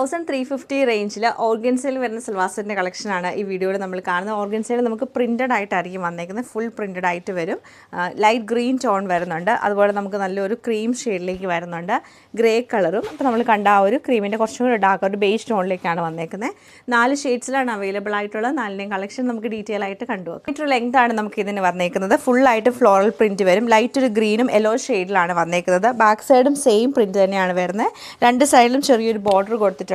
1350 റേഞ്ചിൽ ഓർഗൻസയിൽ വരുന്ന സിൽവാസറിൻ്റെ കളക്ഷനാണ് ഈ വീഡിയോയിൽ നമ്മൾ കാണുന്നത്. ഓർഗൻസയിൽ നമുക്ക് പ്രിൻറ്റഡ് ആയിട്ടായിരിക്കും വന്നേക്കുന്നത്. ഫുൾ പ്രിൻറ്റഡ് ആയിട്ട് വരും. ലൈറ്റ് ഗ്രീൻ ടോൺ വരുന്നുണ്ട്. അതുപോലെ നമുക്ക് നല്ലൊരു ക്രീം ഷെയ്ഡിലേക്ക് വരുന്നുണ്ട്. ഗ്രേ കളറും അപ്പോൾ നമ്മൾ കണ്ട ആ ഒരു ക്രീമിൻ്റെ കുറച്ചും കൂടി ഡാർക്ക് ഒരു ബേസ് ടോണിലേക്കാണ് വന്നേക്കുന്നത്. 4 ഷെയ്ഡ്സിലാണ് അവൈലബിൾ ആയിട്ടുള്ളത്. 4നെയും കളക്ഷൻ നമുക്ക് ഡീറ്റെയിൽ ആയിട്ട് കണ്ടുപോകാം. മീറ്റർ ലെങ്ത് ആണ് നമുക്ക് ഇതിന് വന്നേക്കുന്നത്. ഫുള്ളായിട്ട് ഫ്ലോറൽ പ്രിൻറ്റ് വരും. ലൈറ്റ് ഒരു ഗ്രീനും യെല്ലോ ഷെയ്ഡിലാണ് വന്നേക്കുന്നത്. ബാക്ക് സൈഡും സെയിം പ്രിൻറ്റ് തന്നെയാണ് വരുന്നത്. രണ്ട് സൈഡിലും ചെറിയൊരു ബോർഡർ കൊടുത്തിട്ടുണ്ട്.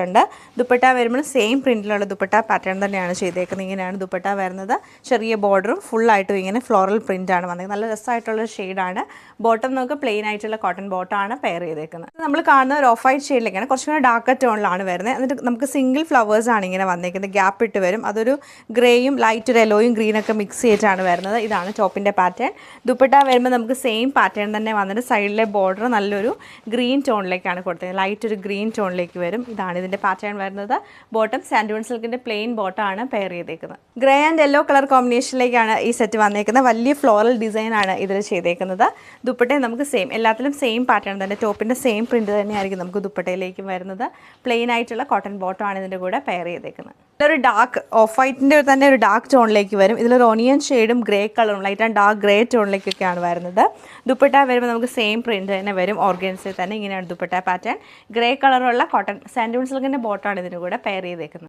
ദുപ്പട്ട വരുമ്പോൾ സെയിം പ്രിന്റിലുള്ള ദുപ്പട്ട പാറ്റേൺ തന്നെയാണ് ചെയ്തേക്കുന്നത്. ഇങ്ങനെയാണ് ദുപ്പട്ട വരുന്നത്. ചെറിയ ബോർഡറും ഫുള്ളായിട്ടും ഇങ്ങനെ ഫ്ലോറൽ പ്രിന്റ് ആണ് വന്നത്. നല്ല രസമായിട്ടുള്ള ഷെയ്ഡാണ്. ബോട്ടം നമുക്ക് പ്ലെയിൻ ആയിട്ടുള്ള കോട്ടൺ ബോട്ടമാണ് പെയർ ചെയ്തേക്കുന്നത്. നമ്മൾ കാണുന്ന ഒരു ഓഫ് വൈറ്റ് ഷെയ്ഡിലേക്കാണ്. കുറച്ചും കൂടി ഡാർക്ക് ടോണിലാണ് വരുന്നത്. എന്നിട്ട് നമുക്ക് സിംഗിൾ ഫ്ലവേഴ്സ് ആണ് ഇങ്ങനെ വന്നേക്കുന്നത്. ഗ്യാപ്പ് ഇട്ട് വരും. അതൊരു ഗ്രേയും ലൈറ്റ് ഒരു യെല്ലോയും ഗ്രീനൊക്കെ മിക്സ് ചെയ്തിട്ടാണ് വരുന്നത്. ഇതാണ് ടോപ്പിൻ്റെ പാറ്റേൺ. ദുപ്പട്ട വരുമ്പോൾ നമുക്ക് സെയിം പാറ്റേൺ തന്നെ വന്നിട്ട് സൈഡിലെ ബോർഡർ നല്ലൊരു ഗ്രീൻ ടോണിലേക്കാണ് കൊടുത്തത്. ലൈറ്റ് ഒരു ഗ്രീൻ ടോണിലേക്ക് വരും. ഇതാണ് ഇതിൻ്റെ പാറ്റേൺ വരുന്നത്. ബോട്ടം സാൻഡൂൺ സിൽക്കിൻ്റെ പ്ലെയിൻ ബോട്ടമാണ് പെയർ ചെയ്തേക്കുന്നത്. ഗ്രേ ആൻഡ് യെല്ലോ കളർ കോമ്പിനേഷനിലേക്കാണ് ഈ സെറ്റ് വന്നേക്കുന്നത്. വലിയ ഫ്ലോറൽ ഡിസൈൻ ആണ് ഇതിൽ ചെയ്തേക്കുന്നത്. ദുപ്പട്ടയും നമുക്ക് സെയിം, എല്ലാത്തിലും സെയിം പാറ്റേൺ തന്നെ, ടോപ്പിൻ്റെ സെയിം പ്രിന്റ് തന്നെയായിരിക്കും നമുക്ക് ദുപ്പട്ടയിലേക്കും വരുന്നത്. പ്ലെയിൻ ആയിട്ടുള്ള കോട്ടൺ ബോട്ടമാണ് ഇതിൻ്റെ കൂടെ പെയർ ചെയ്തേക്കുന്നത്. ഇതൊരു ഡാർക്ക് ഓഫ് വൈറ്റിൻ്റെ തന്നെ ഒരു ഡാർക്ക് ടോണിലേക്ക് വരും. ഇതിലൊരു ഓണിയൻ ഷെയ്ഡും ഗ്രേ കളറും ലൈറ്റ് ആൻഡ് ഡാർക്ക് ഗ്രേ ടോണിലേക്കൊക്കെയാണ് വരുന്നത്. ദുപ്പട്ട വരുമ്പോൾ നമുക്ക് സെയിം പ്രിന്റ് തന്നെ വരും. ഓർഗൻസിൽ തന്നെ ഇങ്ങനെയാണ് ദുപ്പട്ട പാറ്റേൺ. ഗ്രേ കളറുള്ള കോട്ടൺ സാൻഡൂൺ സിൽക്കിൻ്റെ ബോട്ടാണ് ഇതിന് കൂടെ പെയർ ചെയ്തേക്കുന്നത്.